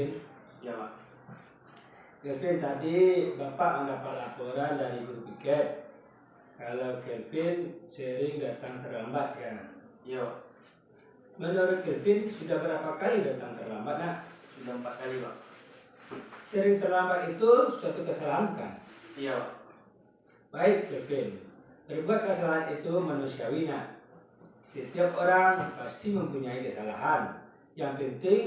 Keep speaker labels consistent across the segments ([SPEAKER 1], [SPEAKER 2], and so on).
[SPEAKER 1] Kelvin?
[SPEAKER 2] Ya Pak.
[SPEAKER 1] Kelvin, tadi Bapak mendapat laporan dari guru piket kalau Kelvin sering datang terlambat ya.
[SPEAKER 2] Iya Pak.
[SPEAKER 1] Menurut Kelvin sudah berapa kali datang terlambat nak?
[SPEAKER 2] Sudah 4 kali Pak.
[SPEAKER 1] Sering terlambat itu suatu kesalahan kan?
[SPEAKER 2] Iya Pak.
[SPEAKER 1] Baik Kelvin, berbuat kesalahan itu manusiawi nak. Setiap orang pasti mempunyai kesalahan. Yang penting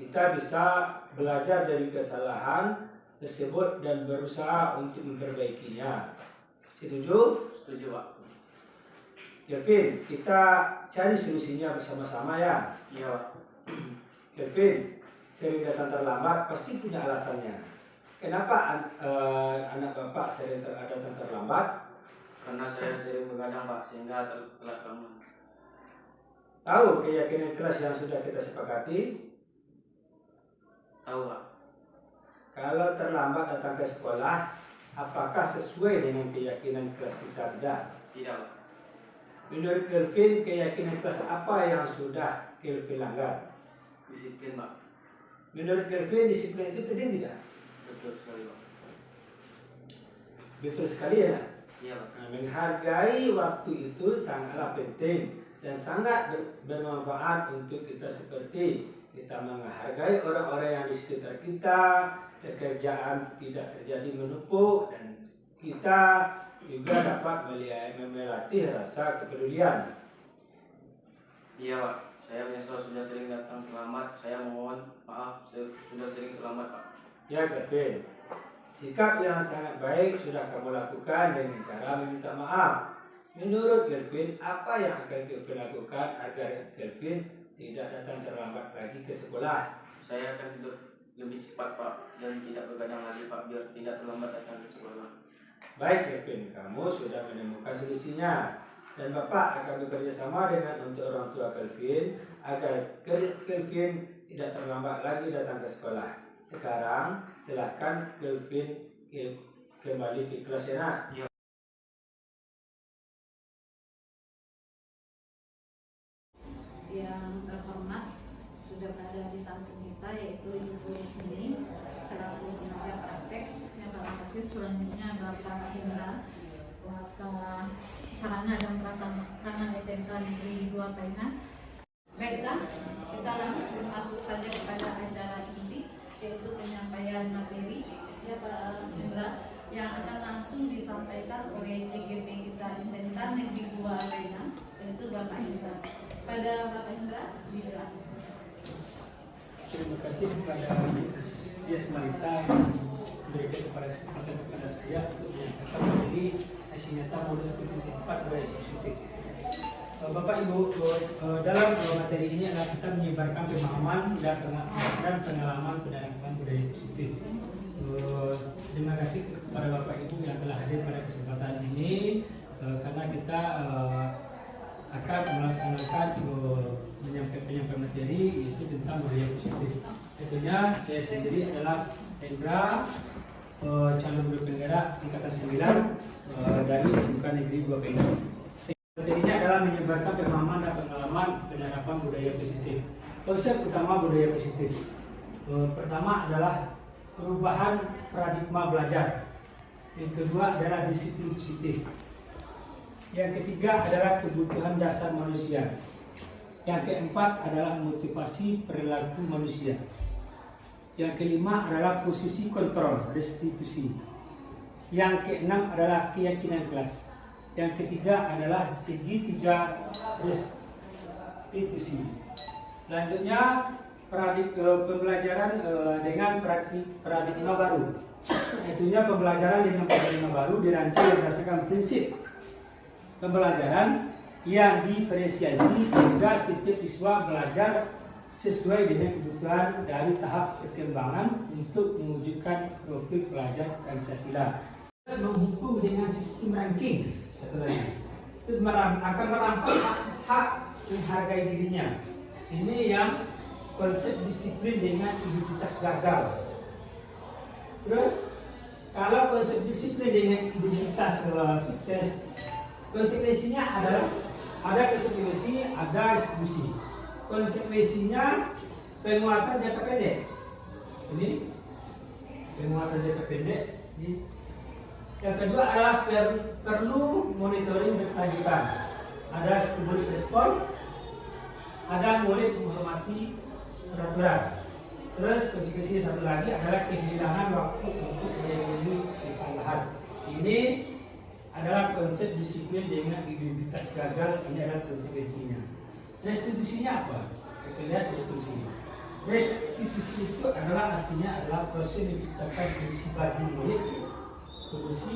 [SPEAKER 1] kita bisa belajar dari kesalahan tersebut dan berusaha untuk memperbaikinya. Setuju?
[SPEAKER 2] Setuju Pak.
[SPEAKER 1] Kelvin, kita cari solusinya bersama-sama ya.
[SPEAKER 2] Iya Pak.
[SPEAKER 1] Kelvin, sering datang terlambat pasti punya alasannya. Kenapa anak Bapak sering datang terlambat?
[SPEAKER 2] Karena saya sering begadang Pak, sehingga telat bangun.
[SPEAKER 1] Tahu keyakinan kelas yang sudah kita sepakati?
[SPEAKER 2] Tahu Pak.
[SPEAKER 1] Kalau terlambat datang ke sekolah, apakah sesuai dengan keyakinan kelas kita? Tidak.
[SPEAKER 2] Tidak Pak.
[SPEAKER 1] Menurut Kelvin, keyakinan kelas apa yang sudah Kelvin langgar?
[SPEAKER 2] Disiplin Pak.
[SPEAKER 1] Menurut Kelvin, disiplin itu penting tidak?
[SPEAKER 2] Betul sekali Pak.
[SPEAKER 1] Betul sekali ya.
[SPEAKER 2] Iya Pak.
[SPEAKER 1] Nah, menghargai waktu itu sangatlah penting dan sangat bermanfaat untuk kita, seperti kita menghargai orang-orang yang di sekitar kita, pekerjaan tidak terjadi menumpuk, dan kita juga dapat melatih rasa kepedulian.
[SPEAKER 2] Iya Pak. Saya menyesal sudah sering datang terlambat. Saya mohon maaf sudah sering terlambat Pak.
[SPEAKER 1] Ya Kelvin, sikap yang sangat baik sudah kamu lakukan dengan cara meminta maaf. Menurut Kelvin, apa yang akan Kelvin lakukan agar Kelvin tidak datang terlambat lagi ke sekolah?
[SPEAKER 2] Saya akan hidup lebih cepat Pak, dan tidak begadang lagi Pak, biar tidak terlambat datang ke sekolah.
[SPEAKER 1] Baik Kelvin, kamu sudah menemukan solusinya. Dan Bapak akan bekerja sama dengan untuk orang tua Kelvin agar Kelvin tidak terlambat lagi datang ke sekolah. Sekarang silahkan Kelvin kembali ke kelas ya nak.
[SPEAKER 3] Yang terhormat sudah berada di samping kita, yaitu Ibu ini selaku pekerja praktek. Yang terima selanjutnya adalah Pak Indra, Wakil Sarana dan Prasarana SMK Negeri 2 Painan. Baiklah, kita langsung masuk saja kepada acara inti, yaitu penyampaian materi ya Pak Indra, yang akan langsung disampaikan oleh CGP kita SMK Negeri 2 Painan, yaitu Bapak Indra. Pada Bapak Indra, disilakan.
[SPEAKER 1] Terima kasih kepada Yes Marita yang memberikan kesempatan kepada saya untuk menyampaikan materi hasil nyata modul 1.4 budaya positif. Bapak Ibu, dalam materi ini adalah kita menyebarkan pemahaman dan pengalaman penerapan budaya positif. Terima kasih kepada Bapak Ibu yang telah hadir pada kesempatan ini, karena kita akan melaksanakan penyampaian materi yaitu tentang budaya positif. Tentunya saya sendiri adalah Hendra, calon guru penggerak tingkatan 9 dari SMK Negeri 2 Painan. Materinya adalah menyebarkan pemahaman dan pengalaman penerapan budaya positif. Konsep utama budaya positif pertama adalah perubahan paradigma belajar. Yang kedua adalah disiplin positif. Yang ketiga adalah kebutuhan dasar manusia. Yang keempat adalah motivasi perilaku manusia. Yang kelima adalah posisi kontrol, restitusi. Yang keenam adalah keyakinan kelas. Yang ketiga adalah segitiga restitusi. Selanjutnya pembelajaran dengan paradigma baru. Tentunya pembelajaran dengan paradigma baru dirancang berdasarkan prinsip pembelajaran yang diferensiasi sehingga setiap siswa belajar sesuai dengan kebutuhan dari tahap perkembangan untuk mewujudkan profil pelajar Pancasila. Menghukum dengan sistem ranking satu lagi. Terus akan merampas hak menghargai dirinya. Ini yang konsep disiplin dengan identitas gagal. Terus kalau konsep disiplin dengan identitas sukses, konsekuensinya adalah ada konsekuensi, ada restitusi. Konsekuensinya penguatan jangka pendek. ini penguatan jangka pendek. Ini. Yang kedua adalah perlu monitoring berkelanjutan. Ada stimulus respon, ada murid menghormati peraturan. Terus konsekuensi satu lagi adalah kehilangan waktu untuk menangani kesalahan. Ini adalah konsep disiplin dengan identitas gagal. Ini adalah konsekuensinya. Restitusinya apa? Kita lihat restitusinya. Restitusi itu artinya adalah proses menciptakan kondisi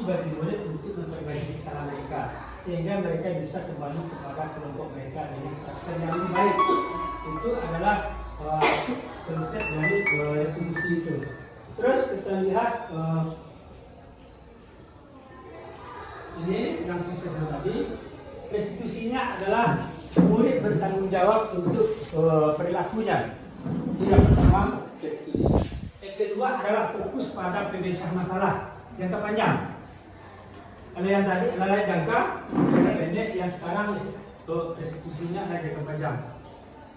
[SPEAKER 1] bagi murid untuk memperbaiki kesalahan mereka, sehingga mereka bisa kembali kepada kelompok mereka dengan karakter yang lebih baik. Itu adalah konsep dari restitusi itu. Terus kita lihat ini yang saya sebut tadi. Restitusinya adalah murid bertanggung jawab untuk perilakunya. Ini yang pertama, restitusi. Yang kedua adalah fokus pada penyelesaian masalah jangka panjang. Kalau yang tadi adalah jangka pendek, yang sekarang restitusinya adalah jangka panjang.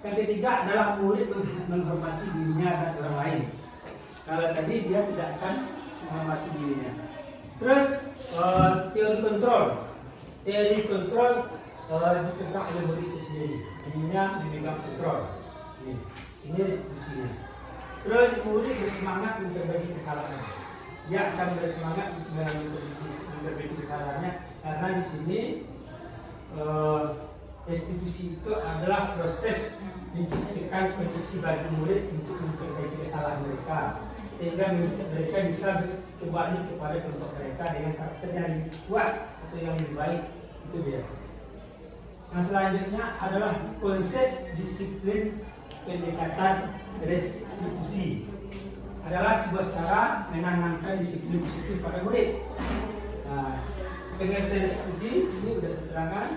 [SPEAKER 1] Yang ketiga adalah murid menghormati dirinya dan orang lain. Kalau tadi dia tidak akan menghormati dirinya. Terus teori kontrol. Teori kontrol dipegang oleh murid itu sendiri. Ininya dipegang kontrol. Ini restitusinya. Terus murid bersemangat memperbaiki kesalahan. Dia akan bersemangat memperbaiki kesalahannya karena di sini restitusi itu adalah proses menciptakan kondisi bagi murid untuk memperbaiki kesalahan mereka, sehingga mereka bisa kembali kepada kelompok mereka dengan karakter yang lebih kuat atau yang lebih baik. Itu dia. Yang selanjutnya adalah konsep disiplin pendekatan restitusi. Adalah sebuah cara menanamkan disiplin pada murid. Nah, pengertian restitusi ini sudah saya terangkan,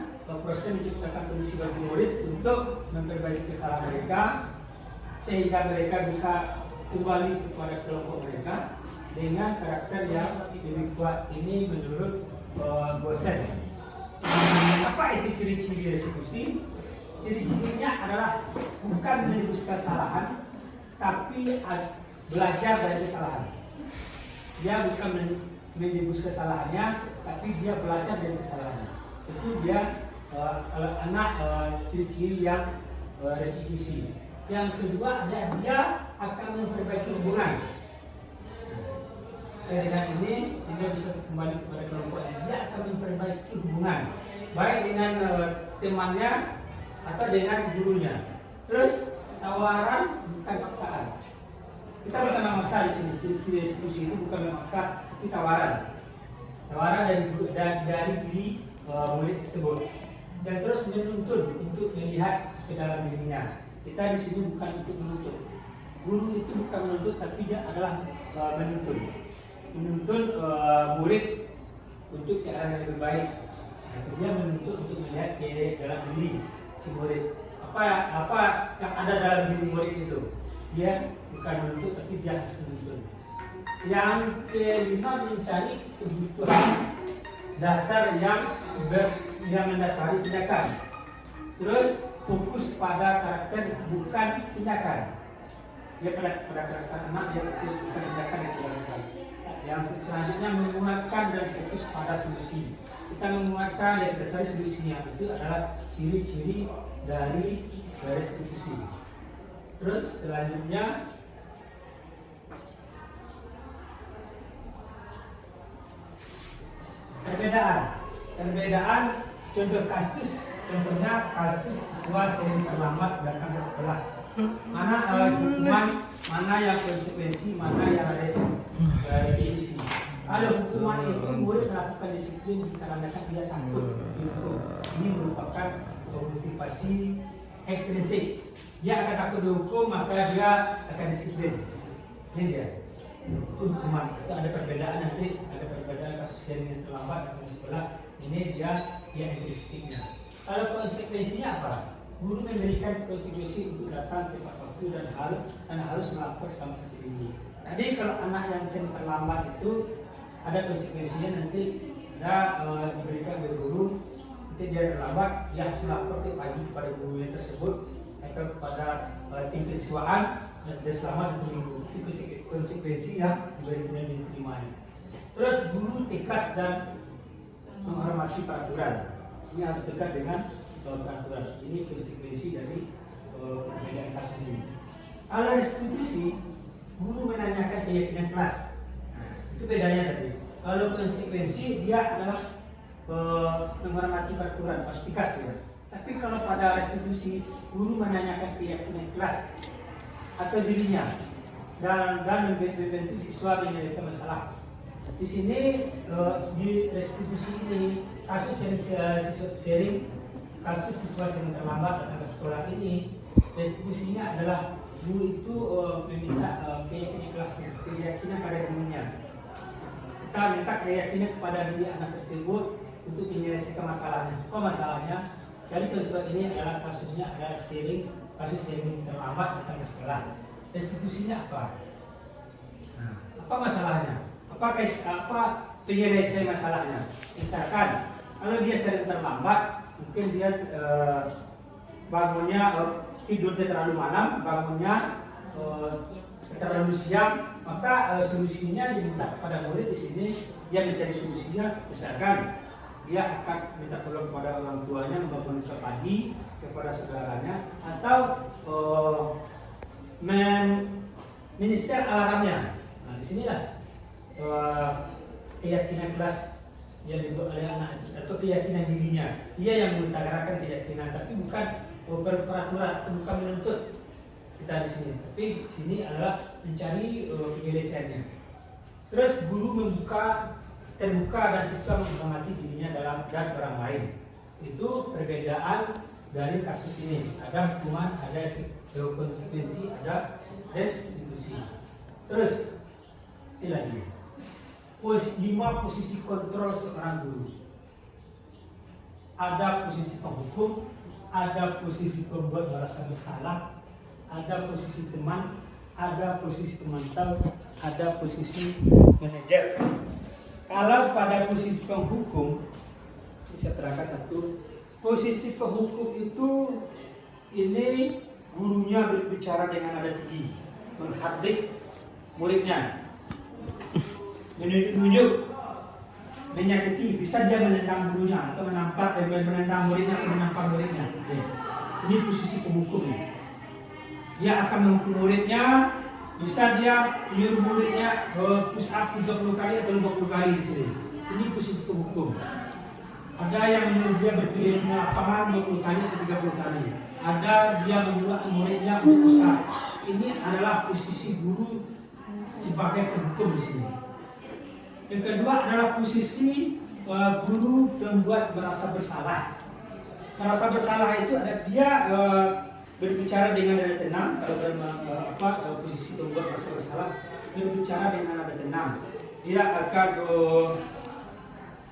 [SPEAKER 1] proses menciptakan kondisi bagi murid untuk memperbaiki kesalahan mereka, sehingga mereka bisa kembali kepada kelompok mereka dengan karakter yang lebih kuat. Ini menurut Gosset. Apa itu ciri-ciri restitusi? Ciri-cirinya adalah bukan menebus kesalahan, tapi belajar dari kesalahan. Dia bukan menebus kesalahannya, tapi dia belajar dari kesalahannya. Itu dia kalau anak ciri-ciri yang restitusi. Yang kedua adalah dia akan memperbaiki hubungan. Dengan ini sehingga bisa kembali kepada kelompoknya. Dia akan memperbaiki hubungan baik dengan temannya atau dengan gurunya. Terus tawaran bukan paksaan. Kita bukan memaksa di sini. Ciri-ciri restitusi itu bukan memaksa, tapi tawaran. Tawaran dari diri murid tersebut. Dan terus menuntut untuk melihat ke dalam dirinya. Kita di sini bukan untuk menuntut. Guru itu bukan menuntut, tapi dia adalah menuntut. Menuntut murid untuk ke arah yang lebih baik. Dia menuntut untuk melihat ke dalam diri si murid. Apa yang ada dalam diri murid itu? Dia bukan menuntut, tapi dia menuntut. Yang kelima, mencari kebutuhan dasar yang mendasari tindakan. Terus fokus pada karakter bukan tindakan. Dia pada karakter anak, dia fokus pada tindakan yang dilakukan. Yang selanjutnya menguatkan dan fokus pada solusi. Kita menguatkan dan kita cari solusinya. Itu adalah ciri-ciri dari restitusi. Terus selanjutnya perbedaan contoh kasus, contohnya kasus siswa sering terlambat datang ke sekolah. Mana hukuman, mana yang konsekuensi, mana yang restitusi. Kalau hukuman itu murid melakukan disiplin dikarenakan dia takut. Ini merupakan motivasi ekstrinsik. Dia akan takut dihukum, maka dia akan disiplin. Ini dia. Hukuman itu ada perbedaan, nanti ada perbedaan kasus yang terlambat datang ke sekolah. Ini dia ekstrinsiknya. Kalau konsekuensinya apa? Guru memberikan konsekuensi untuk datang tepat waktu dan harus melapor selama 1 minggu. Jadi kalau anak yang terlambat itu ada konsekuensinya, nanti ada diberikan ke guru. Nanti dia terlambat, dia harus melapor tiap pagi kepada gurunya tersebut atau kepada tim kesiswaan dan selama 1 minggu. Itu konsekuensi yang diterima. Terus guru tegas dan menghormati peraturan. Ini harus dekat dengan peraturan. Ini konsekuensi dari perbedaan kasus ini. Kalau restitusi, guru menanyakan keyakinan kelas. Nah, itu bedanya tadi. Kalau konsekuensi dia adalah menghormati peraturan, harus tegas dia. Tapi kalau pada restitusi, guru menanyakan keyakinan kelas atau dirinya dan membantu siswa menyelesaikan masalah. Di sini di restitusi ini kasus sharing kasus siswa yang terlambat datang ke sekolah ini, restitusinya adalah guru itu meminta keyakinan kelasnya, keyakinan pada dirinya. Kita minta keyakinan kepada diri anak tersebut untuk menyelesaikan masalahnya. Apa masalahnya? Jadi contoh ini adalah kasusnya adalah kasus sharing terlambat datang ke sekolah. Restitusinya apa? Nah, apa masalahnya? Apa penyelesaian masalahnya? Misalkan kalau dia sering terlambat, mungkin dia bangunnya tidurnya terlalu malam, bangunnya terlalu siang, maka solusinya diminta kepada murid di sini. Dia mencari solusinya, misalkan dia akan minta tolong kepada orang tuanya membangunkan pagi kepada saudaranya, atau minister alarmnya. Nah, disinilah keyakinan kelas yang dibuat oleh anak atau keyakinan dirinya. Dia yang mengutarakan keyakinan, tapi bukan peraturan, bukan menuntut kita di sini. Tapi di sini adalah mencari penyelesaiannya. Terus guru terbuka dan siswa menghormati dirinya dan orang lain. Itu perbedaan dari kasus ini. Ada hukuman, ada konsekuensi, ada restitusi. Terus ini lagi. 5 posisi kontrol seorang guru. Ada posisi penghukum, ada posisi pembuat merasa bersalah, ada posisi teman, ada posisi pemantau, ada posisi manajer. Kalau pada posisi penghukum, saya terangkan satu. Posisi penghukum itu ini gurunya berbicara dengan nada tinggi, menghardik muridnya, menunjuk, menyakiti, bisa dia menendang gurunya atau menendang muridnya atau menampar muridnya. Ini posisi penghukum. Dia akan menghukum muridnya, bisa dia menyuruh muridnya push up 30 kali atau 50 kali di sini. Ini posisi penghukum. Ada yang menyuruh dia berkeliling lapangan 20 kali atau 30 kali. Ada dia menyuruh muridnya untuk push up. Ini adalah posisi guru sebagai penghukum di sini. Yang kedua adalah posisi guru membuat merasa bersalah. Merasa bersalah itu ada dia berbicara dengan nada tenang. Kalau posisi membuat merasa bersalah, berbicara dengan nada tenang. Dia akan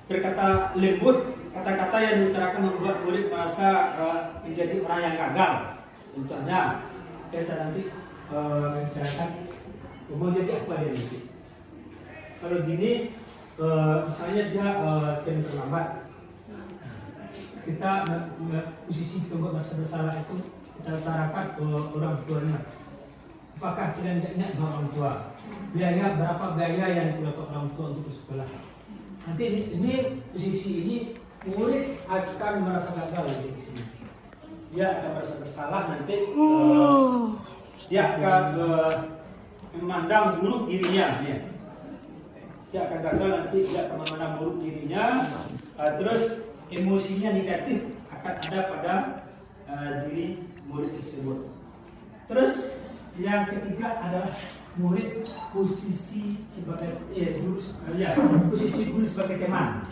[SPEAKER 1] berkata lembut, kata-kata yang diutarakan membuat murid merasa menjadi orang yang gagal. Contohnya, kita nanti membicarakan mau jadi apa dia nanti. Kalau gini, misalnya dia sering terlambat, kita posisi membuat merasa bersalah itu kita utarakan ke orang tuanya. Apakah kalian tidak ingat orang tua? Biaya berapa biaya yang dikeluarkan orang tua untuk bersekolah? Nanti ini posisi ini murid akan merasa gagal di sini. Dia akan merasa bersalah nanti. Dia akan memandang buruk dirinya. Dia akan gagal nanti, dia akan memandang buruk dirinya. Terus emosinya negatif akan ada pada diri murid tersebut. Terus yang ketiga adalah murid posisi sebagai guru, posisi guru sebagai teman.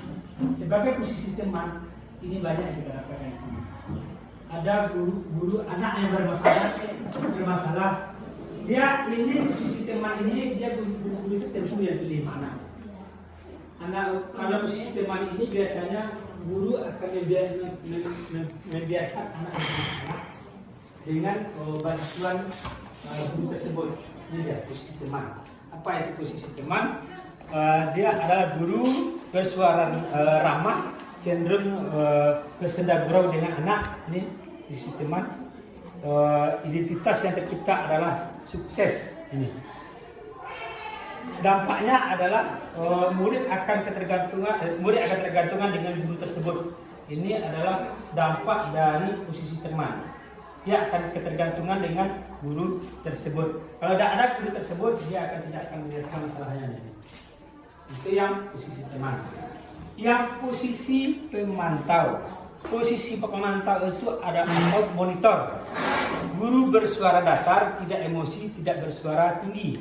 [SPEAKER 1] Sebagai posisi teman ini banyak yang kita dapatkan di sini. Ada guru anak yang bermasalah. Dia ini posisi teman ini dia guru itu tentu yang pilih anak. Kalau posisi teman ini biasanya guru akan membiarkan anak yang bermasalah dengan bantuan guru tersebut. Ini dia posisi teman. Apa itu posisi teman? Dia adalah guru bersuara ramah, cenderung bersenda gurau dengan anak. Ini posisi teman. Identitas yang tercipta adalah sukses ini. Dampaknya adalah murid akan tergantungan dengan guru tersebut. Ini adalah dampak dari posisi teman. Dia akan ketergantungan dengan guru tersebut. Kalau tidak ada guru tersebut, dia tidak akan menyelesaikan masalahnya. Itu yang posisi teman. Yang posisi pemantau. Posisi pemantau itu ada monitor. Guru bersuara datar, tidak emosi, tidak bersuara tinggi.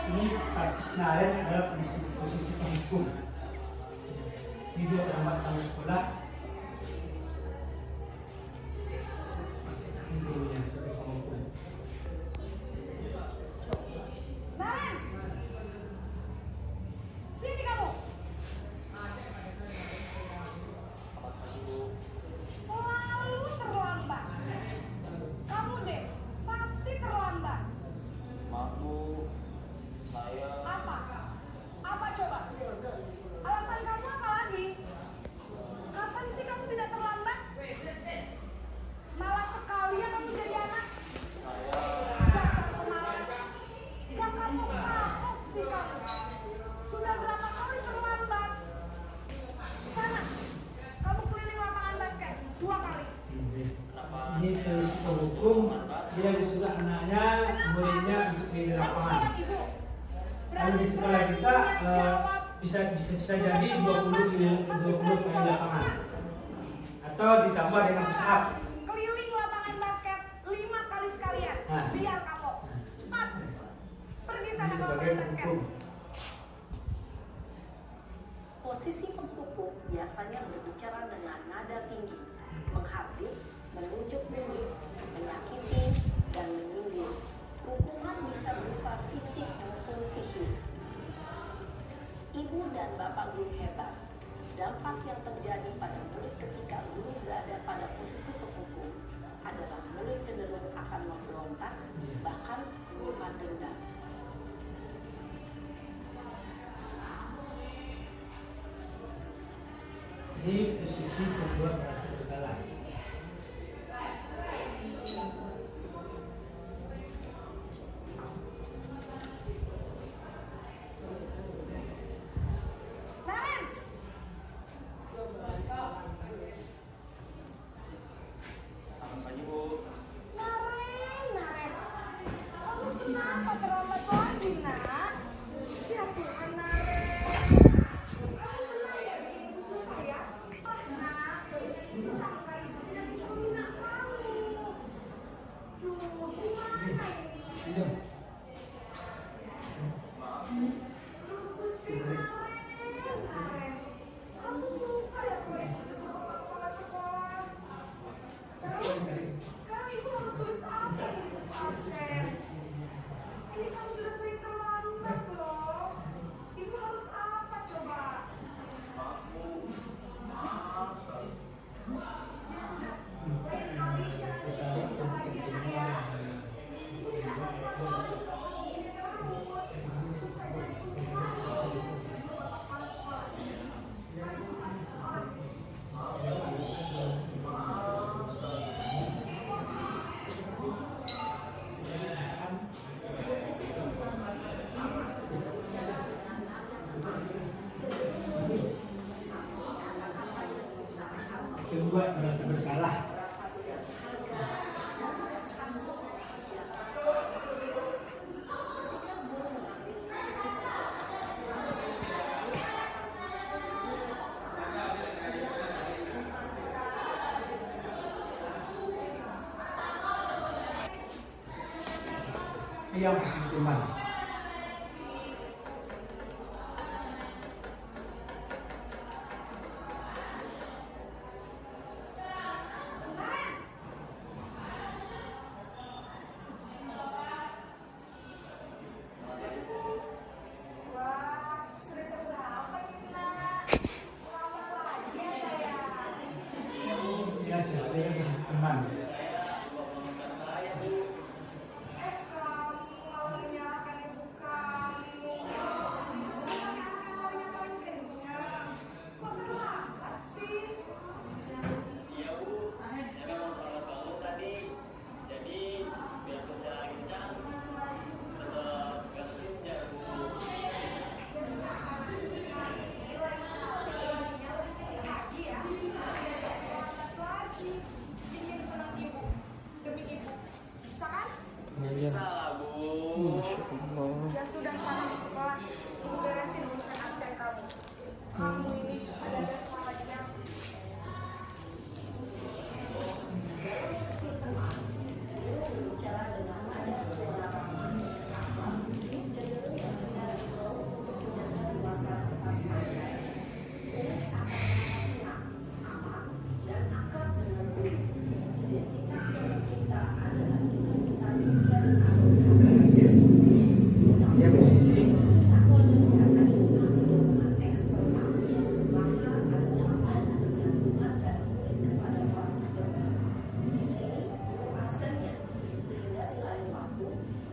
[SPEAKER 1] Ini kasus Naren adalah posisi penghukum. Video terlambat tamu sekolah. Ini gurunya sebagai penghukum.
[SPEAKER 4] Naren, sini kamu. Selalu terlambat. Kamu deh, pasti terlambat.
[SPEAKER 2] Maaf Bu, saya
[SPEAKER 4] Apa? Apa coba? Alasan kamu apa lagi? Kapan sih kamu tidak terlambat? Malas sekali ya kamu jadi anak. Dasar pemalas. Gak kamu kapok sih kamu. Sudah berapa kali terlambat? Sana, kamu keliling lapangan basket 2 kali.
[SPEAKER 1] Ini posisi penghukum. Dia disuruh anaknya, muridnya untuk di lapangan. Kalau di sekolah kita bisa jadi 20 kali lapangan atau ditambah dengan push up.
[SPEAKER 4] Keliling lapangan basket 5 kali sekalian.
[SPEAKER 1] Nah.
[SPEAKER 4] Biar kapok. Cepat. Pergi sana
[SPEAKER 1] Ini
[SPEAKER 4] ke
[SPEAKER 1] sebagai
[SPEAKER 4] lapangan basket.
[SPEAKER 1] penghukum.
[SPEAKER 5] Posisi penghukum biasanya berbicara dengan nada tinggi, menghardik, menunjuk nunjuk, menyakiti, dan menyindir. Hukuman bisa berupa fisik maupun psikis. Ibu dan bapak guru hebat. Dampak yang terjadi pada murid ketika guru berada pada posisi penghukum adalah murid cenderung akan memberontak, bahkan menyimpan dendam.
[SPEAKER 1] Ini posisi pembuat merasa bersalah.
[SPEAKER 4] Naren,
[SPEAKER 2] selamat pagi Bu.
[SPEAKER 4] Naren. Kamu kenapa terlambat lagi, nak? Ya Tuhan, Naren. Kamu senang ya bikin ibu susah ya? Ah, nak. Disangka ibu tidak bisa membina kamu. Duh, gimana ini?
[SPEAKER 1] Ini
[SPEAKER 4] Duh, Gusti Naren, Naren. Kamu suka ya kalau ibu duduk depan kepala sekolah? Terus, sekarang ibu harus tulis apa di buku absen? Ini kamu sudah sering terlambat loh. Ibu harus apa coba? Ya sudah, lain kali jangan bikin lagi anak ya. Ibu tidak akan mau kalau begini terus. Bisa jadi hukuman loh. Ibu bapak kepala sekolah. Saya cepat, awas.
[SPEAKER 1] pembuat merasa bersalah. Yang harus diterima.
[SPEAKER 4] Lama lagi saya.
[SPEAKER 1] Ya jadi kan bisa teman.
[SPEAKER 4] Kamu malah menyalahkan ibu kamu. Bukan anak yang paling kencang. Kok terlambat sih?
[SPEAKER 6] Iya Bu, saya memang pernah bangun tadi. Jadi biar saya kencang, tetap gak kencang Bu.
[SPEAKER 4] Demi ibu, bisa kan?
[SPEAKER 6] Bisa Bu.
[SPEAKER 4] Ya sudah sana di sekolah, ibu beresin urusan absen kamu. Kamu ini ada semangatnya.
[SPEAKER 5] Bicara dengan nada suara ramah, cenderung bersinar untuk menjaga suasana tetap santai. Murid akan merasa senang, aman, dan akrab dengan guru. Identitas yang tercipta adalah identitas sukses atau berhasil.
[SPEAKER 1] Dia posisi
[SPEAKER 5] Takut meningkatkan hubungan dengan eksternal, maka ada faktor ketergantungan dari murid kepada orang tua. Di sini, guru absennya, sehingga di lain waktu,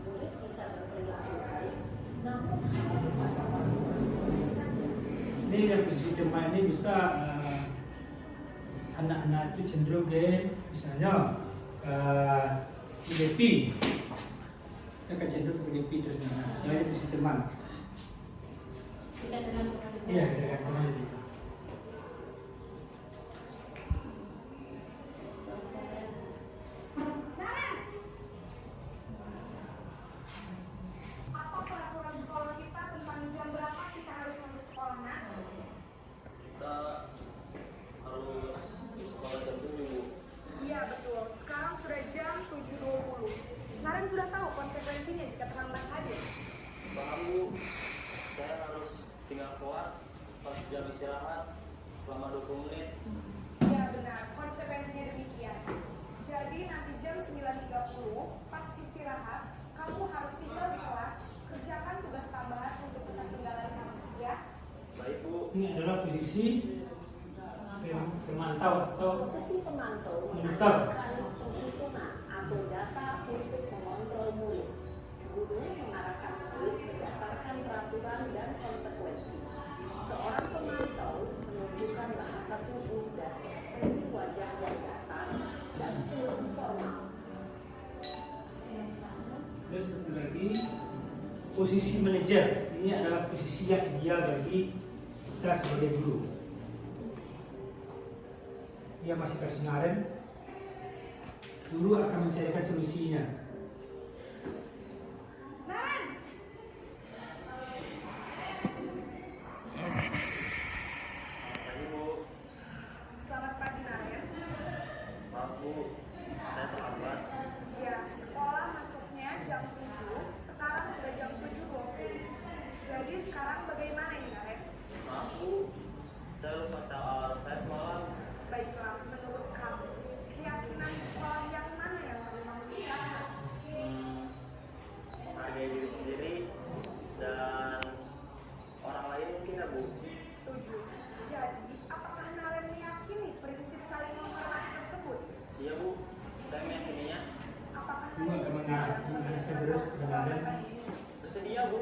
[SPEAKER 5] murid bisa berperilaku baik, namun hanya kepada orang tua saja.
[SPEAKER 1] ini yang posisi teman ini bisa anak-anak itu cenderung ke misalnya PDP. Kita akan cenderung ke PDP terus yang ini posisi teman. Iya, kita akan teman itu.
[SPEAKER 4] Naren! Apa peraturan sekolah kita tentang jam berapa kita harus masuk sekolah, Nak?
[SPEAKER 6] Kita harus sekolah jam 7 Bu.
[SPEAKER 4] Iya betul, sekarang sudah jam 7.20. Naren sudah tahu konsekuensinya jika terlambat hadir.
[SPEAKER 6] Paham Bu, saya harus tinggal kelas pas jam istirahat selama 20 menit.
[SPEAKER 4] Ya benar, konsekuensinya demikian. Jadi nanti jam 9.30 pas istirahat, kamu harus tinggal di kelas, kerjakan tugas tambahan untuk ketertinggalan kamu, ya?
[SPEAKER 6] Baik Bu.
[SPEAKER 1] Ini adalah posisi pemantau atau
[SPEAKER 5] Posisi pemantau
[SPEAKER 1] Monitor.
[SPEAKER 5] mengadakan penghitungan atau data untuk mengontrol murid. Guru mengarahkan murid berdasarkan peraturan dan konsekuensi. Seorang pemantau menunjukkan bahasa tubuh dan ekspresi wajah yang datar dan cenderung formal.
[SPEAKER 1] terus satu lagi posisi manajer. Ini adalah posisi yang ideal bagi kita sebagai guru. Dia masih kasih Naren, guru akan mencarikan solusinya.
[SPEAKER 4] Naren!
[SPEAKER 6] Pagi Bu.
[SPEAKER 4] Selamat pagi, Naren.
[SPEAKER 6] Maaf Bu, saya terlambat.
[SPEAKER 4] Ya, sekolah masuknya jam 7, sekarang sudah jam 7.20. Jadi sekarang bagaimana ini, Naren?
[SPEAKER 6] Maaf Bu, saya lupa setel alarm saya semalam.
[SPEAKER 4] Baiklah, menurut kamu, keyakinan sekolah yang mana yang paling memungkinkan?
[SPEAKER 6] Hargai diri sendiri dan orang lain mungkin ya Bu.
[SPEAKER 4] Setuju. Jadi, apakah Naren meyakini prinsip saling menghormati tersebut?
[SPEAKER 6] Iya Bu, saya meyakininya.
[SPEAKER 4] Apakah
[SPEAKER 1] Semua
[SPEAKER 4] Naren bersedia
[SPEAKER 1] kemenangan
[SPEAKER 4] memberi
[SPEAKER 1] terus
[SPEAKER 4] masalah
[SPEAKER 1] kebenaran.
[SPEAKER 4] keterlambatan ini?
[SPEAKER 6] Bersedia Bu.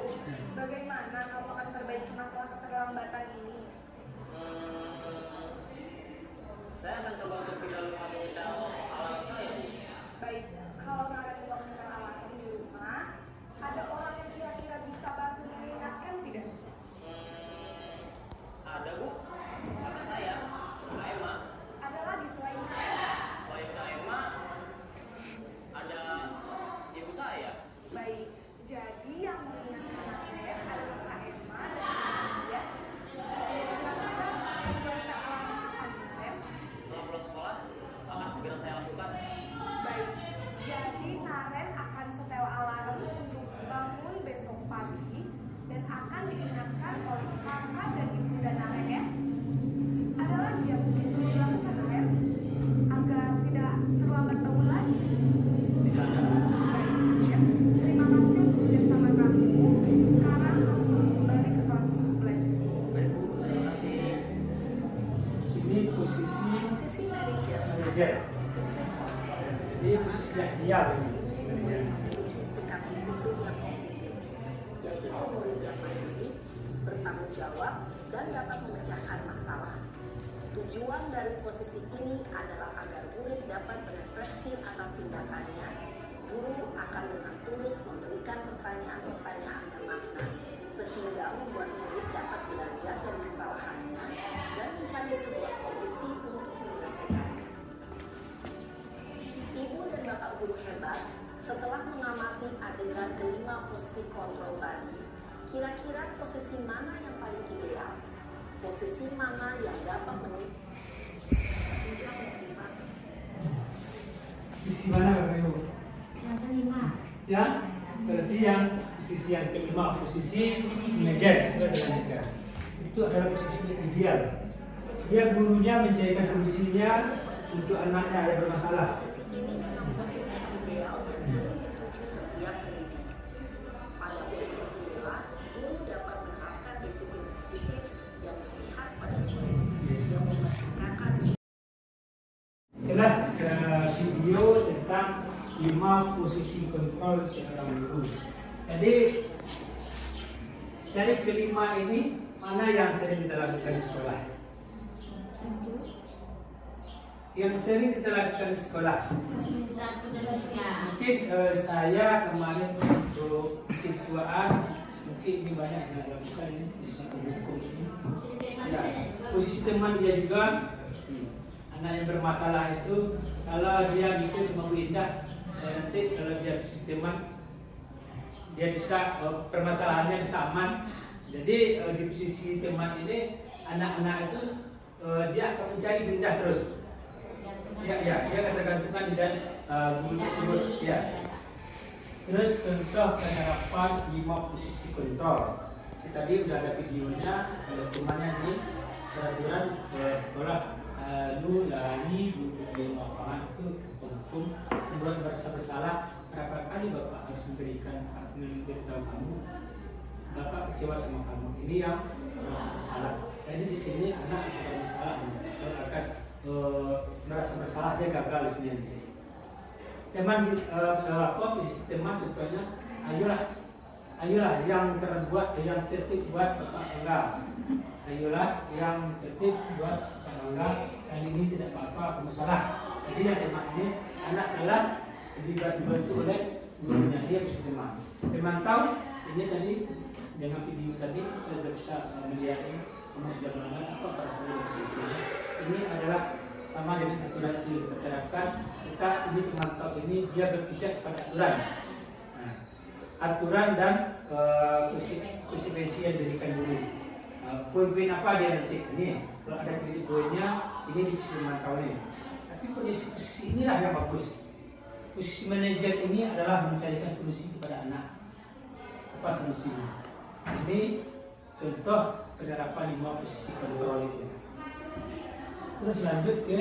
[SPEAKER 4] Bagaimana kamu akan perbaiki masalah keterlambatan ini?
[SPEAKER 6] Saya akan coba untuk tidak lupa menyetel alarm saya Bu.
[SPEAKER 4] Baik, kalau Naren lupa menyetel alarm di rumah, ada orang yang kira-kira bisa bantu mengingatkan tidak?
[SPEAKER 6] Ada Bu, kata saya, Kak Emma.
[SPEAKER 4] Ada lagi selain Naren?
[SPEAKER 6] Selain Kak Emma, ada ibu saya.
[SPEAKER 4] Baik, jadi yang mengingatkan Naren adalah Kak Emma dan ya. Kira-kira mulai setelah alarm kapan, Naren?
[SPEAKER 6] Setelah pulang sekolah, akan segera
[SPEAKER 5] jawab dan dapat memecahkan masalah. Tujuan dari posisi ini adalah agar murid dapat berefleksi atas tindakannya. Guru akan dengan tulus memberikan pertanyaan-pertanyaan bermakna sehingga membuat murid dapat belajar dari kesalahannya dan mencari sebuah solusi untuk menyelesaikannya. Ibu dan bapak guru hebat, setelah mengamati adegan kelima posisi kontrol tadi, kira-kira posisi mana yang paling ideal? Posisi mana yang dapat menunjang motivasi?
[SPEAKER 1] Posisi mana Bapak Ibu?
[SPEAKER 3] Yang kelima.
[SPEAKER 1] Ya, berarti yang posisi yang kelima, posisi mengajar itu adalah mengajar. Itu adalah posisi yang ideal. Dia gurunya mencarikan solusinya untuk anaknya yang bermasalah.
[SPEAKER 5] Posisi ini memang posisi ideal dan belum dituju setiap pendidik. Pada posisi inilah, guru dapat menerapkan disiplin positif yang berpihak pada murid, yang memerdekakan.
[SPEAKER 1] Itulah video tentang 5 posisi kontrol seorang guru. Jadi dari kelima ini mana yang sering kita lakukan di sekolah? Yang sering kita lakukan di sekolah. Mungkin saya kemarin untuk siswaan mungkin ini banyak yang lakukan ini posisi pendukung ini. Ya, posisi teman dia juga. Anak yang bermasalah itu kalau dia bikin semua indah, nanti kalau dia teman dia bisa permasalahannya bisa aman. Jadi di posisi teman ini anak-anak itu dia akan mencari indah terus. Ya, dia akan tergantungan dan guru tersebut. Ya. Terus contoh penerapan 5 posisi kontrol. Tadi udah ada videonya, ada temannya di peraturan sekolah. Lu lari di lapangan itu hukum membuat merasa bersalah. Berapa kali Bapak harus memberitahu kamu Bapak kecewa sama kamu, ini yang merasa bersalah. Jadi di sini anak akan bersalah, akan merasa bersalah, dia gagal di sini. Teman posisi teman contohnya, ayolah yang terbuat yang tertib buat Bapak enggak. Ayolah yang tertib buat Bapak kali ini tidak apa-apa, aku masalah. Jadi yang teman ini anak salah dibantu oleh gurunya, dia bisa teman. Teman tahu ini tadi dengan video tadi kita bisa melihat kamu sudah mengenal apa peraturan solusinya. Ini adalah sama dengan aturan yang kita terapkan. Kita ini teman tahu ini dia berpijak pada aturan. Nah, aturan dan konsekuensi yang diberikan dulu. Poin-poin apa dia nanti ini? Kalau ada kredit poinnya, ini di posisi mantau ini. Tapi posisi inilah yang bagus. Posisi manajer ini adalah mencarikan solusi kepada anak. Apa solusinya? Ini contoh penerapan 5 posisi kontrol itu. Terus lanjut ke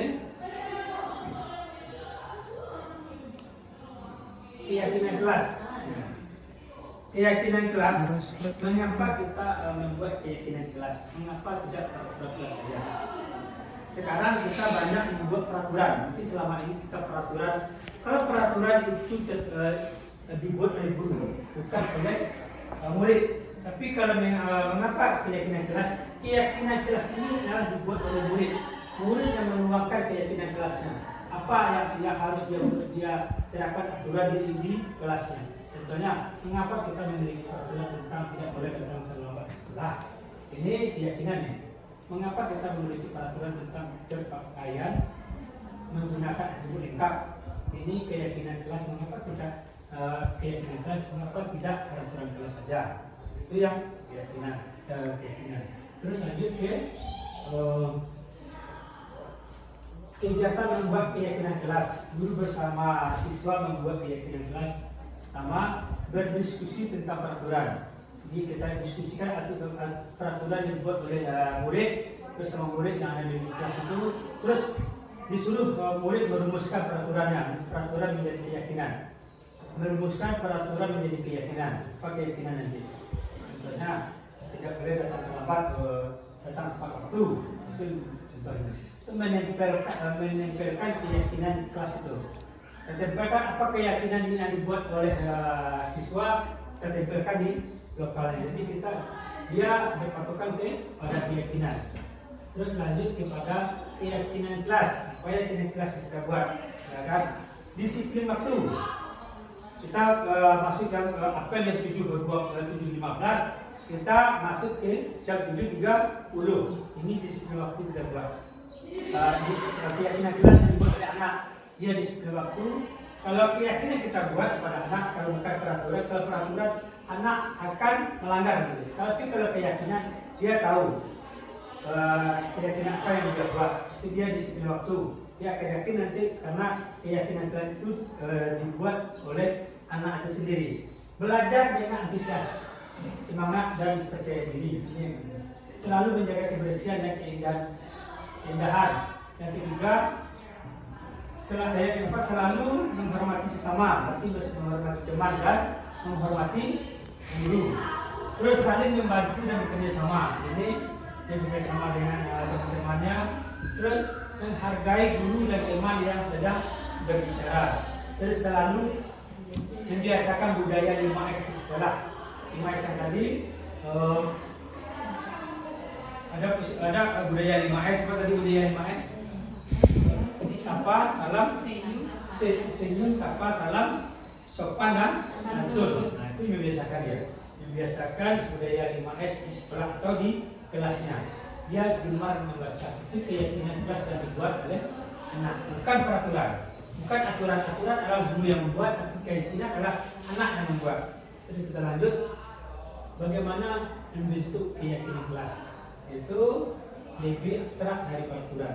[SPEAKER 1] keyakinan kelas. Keyakinan kelas, mengapa kita membuat keyakinan kelas? Mengapa tidak peraturan kelas saja? Sekarang kita banyak membuat peraturan. Mungkin selama ini kita peraturan. Kalau peraturan itu dibuat oleh guru, bukan oleh murid. Tapi kalau mengapa keyakinan kelas? Keyakinan kelas ini adalah dibuat oleh murid. Murid yang menuangkan keyakinan kelasnya. Apa yang harus dia terapkan aturan di kelasnya. Contohnya, mengapa kita memiliki peraturan tentang tidak boleh datang terlambat di sekolah? Ini keyakinannya. Mengapa kita memiliki peraturan tentang berpakaian menggunakan atribut lengkap? Ini keyakinan kelas. Mengapa kita keyakinan kelas? Mengapa tidak peraturan kelas saja? Itu yang keyakinan. Terus lanjut ke kegiatan membuat keyakinan kelas. Guru bersama siswa membuat keyakinan kelas. Pertama, berdiskusi tentang peraturan. Jadi kita diskusikan peraturan yang dibuat oleh murid bersama murid yang ada di kelas itu. Terus disuruh murid merumuskan peraturannya. Peraturan menjadi keyakinan. Merumuskan peraturan menjadi keyakinan. Apa keyakinan nanti? Contohnya, tidak boleh datang terlambat, datang tepat waktu. Itu contohnya. Itu menempelkan keyakinan kelas itu. Tertempelkan apa keyakinan ini yang dibuat oleh siswa, tertempelkan di lokalnya. Jadi dia berpatokan pada keyakinan. Terus lanjut kepada keyakinan kelas. Apa keyakinan kelas yang kita buat? Ya kan? Disiplin waktu. Kita masuk ke apel yang 7.15. Kita masuk ke jam 7.30. Ini disiplin waktu kita buat. Keyakinan kelas yang dibuat oleh anak, dia disiplin waktu. Kalau keyakinan kita buat kepada anak, kalau bukan peraturan, kalau peraturan anak akan melanggar. Tapi kalau keyakinan dia tahu keyakinan apa yang dia buat, itu dia disiplin waktu. Dia akan yakin nanti karena keyakinan itu dibuat oleh anak itu sendiri. Belajar dengan antusias, semangat dan percaya diri. Selalu menjaga kebersihan dan keindahan. Yang ketiga, selalu menghormati sesama, berarti menghormati teman dan menghormati guru. Terus saling membantu dan bekerja sama. Ini dia bekerja sama dengan teman-temannya. Terus menghargai guru dan teman yang sedang berbicara. Terus selalu membiasakan budaya 5S di sekolah. 5S yang tadi ada budaya 5S. Apa tadi budaya 5S? Sapa, salam, senyum, sapa, salam, sopan dan santun. Nah, itu membiasakan ya. Membiasakan budaya 5S di sekolah atau di kelasnya. Dia gemar membaca. Itu keyakinan kelas dan dibuat oleh anak, bukan peraturan. Bukan aturan-aturan adalah guru yang membuat, tapi keyakinan adalah anak yang membuat. Jadi kita lanjut. Bagaimana membentuk keyakinan kelas? Itu lebih abstrak dari peraturan.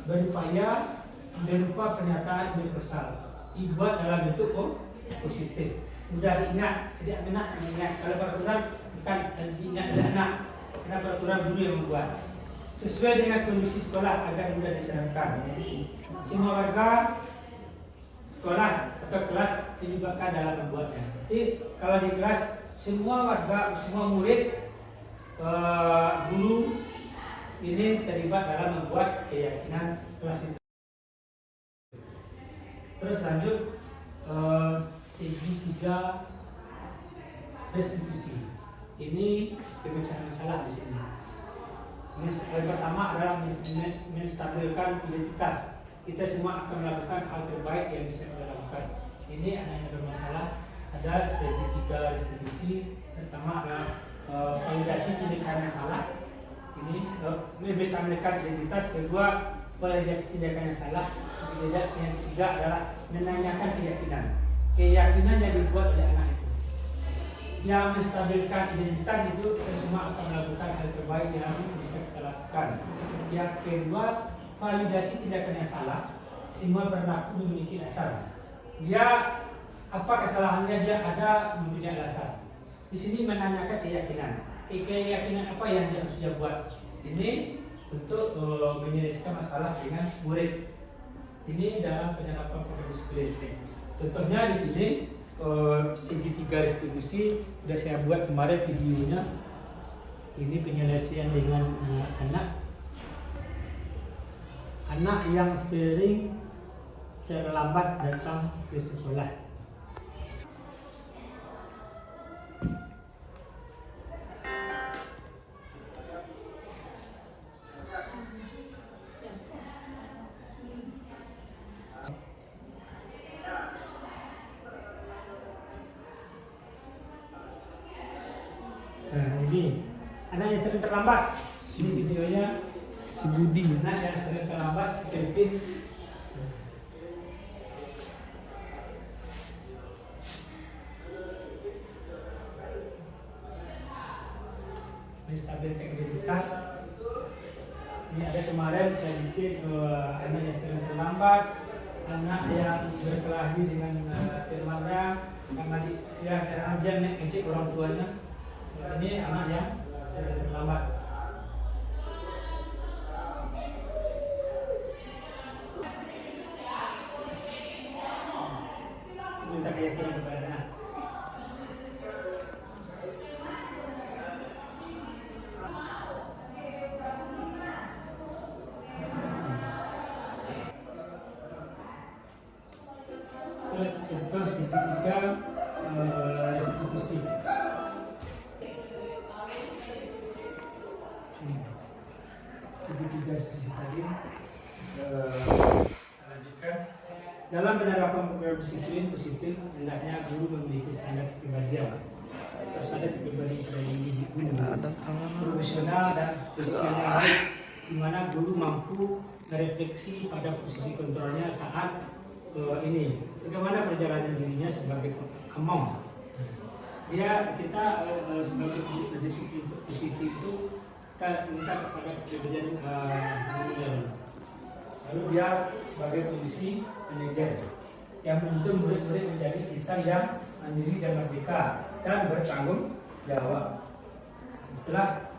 [SPEAKER 1] Berupaya berupa pernyataan universal, dibuat dalam bentuk positif, mudah diingat, tidak mengingat. Kalau peraturan bukan diingat oleh anak, karena peraturan guru yang membuat. Sesuai dengan kondisi sekolah agar mudah dijalankan. Semua warga sekolah atau kelas dilibatkan dalam membuatnya. Jadi kalau di kelas semua warga, semua murid, guru ini terlibat dalam membuat keyakinan kelas itu. Terus lanjut segitiga restitusi. Ini pemecahan masalah di sini. Yang pertama adalah menstabilkan identitas. Kita semua akan melakukan hal terbaik yang bisa kita lakukan. Ini anak yang bermasalah. Ada segitiga restitusi. Pertama adalah validasi tindakan yang salah. Ini bisa menekan identitas. Kedua, validasi tindakan yang salah. Yang ketiga adalah menanyakan keyakinan. Keyakinan yang dibuat oleh anak itu. Yang menstabilkan identitas itu kita semua akan melakukan hal terbaik yang bisa kita lakukan. Yang kedua, validasi tindakan yang salah. Semua berlaku memiliki dasar. Dia apa kesalahannya, dia ada mempunyai alasan. Di sini menanyakan keyakinan. Keyakinan apa yang dia harus buat? Ini untuk menyelesaikan masalah dengan murid. Ini dalam penyerapan program disiplin. Contohnya di sini segitiga restitusi sudah saya buat kemarin videonya. Ini penyelesaian dengan anak yang sering terlambat datang ke sekolah. Nah, ini anak yang sering terlambat. Ini videonya si Budi, anak yang sering terlambat di Filipina. Menstabilkan identitas. Ini ada kemarin saya bikin anak yang sering terlambat, anak yang berkelahi dengan temannya karena dia ngecek orang tuanya. Ini anak yang sering terlambat. Minta keyakinan kepada anak. Contoh segitiga restitusi. Tiga sisi tadi. Lanjutkan. Dalam penerapan program disiplin positif, hendaknya guru memiliki standar kepribadian. Terus ada kepribadian profesional dan sosial yang baik, di mana guru mampu merefleksi pada posisi kontrolnya saat bagaimana perjalanan dirinya sebagai imam. Kita sebagai disiplin positif itu kita minta kepada kepribadian lalu dia sebagai posisi manajer yang menuntun murid-murid menjadi insan yang mandiri dan merdeka dan bertanggung jawab. Setelah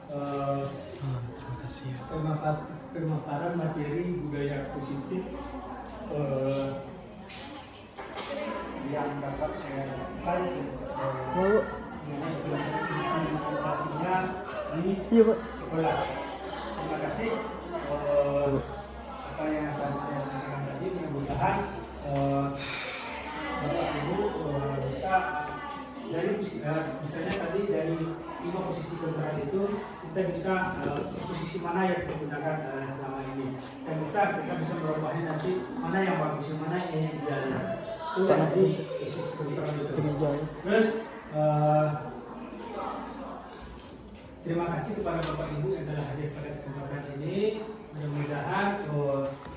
[SPEAKER 1] pemaparan materi budaya positif yang dapat saya lakukan mengenai implementasinya di sekolah. Terima kasih. Apa yang saya sampaikan tadi mudah-mudahan Bapak Ibu bisa dari misalnya tadi dari 5 posisi kontrol itu kita bisa posisi mana yang kita gunakan selama ini dan kita bisa merubahnya nanti mana yang bagus mana yang tidak. Itu nanti posisi kontrol itu. Terus terima kasih kepada Bapak Ibu yang telah hadir pada kesempatan ini. Mudah-mudahan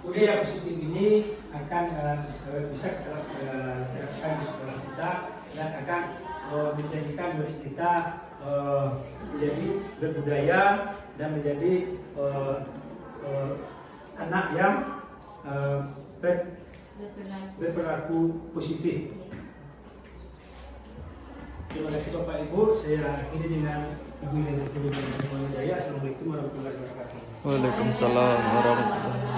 [SPEAKER 1] budaya positif ini akan bisa kita terapkan di sekolah kita dan akan menjadikan murid kita menjadi berbudaya dan menjadi anak yang berperilaku positif. Terima kasih Bapak Ibu. Saya akhiri dengan Ibu dan Bapak Ibu. Assalamualaikum warahmatullahi wabarakatuh.
[SPEAKER 7] Waalaikumsalam warahmatullahi wabarakatuh.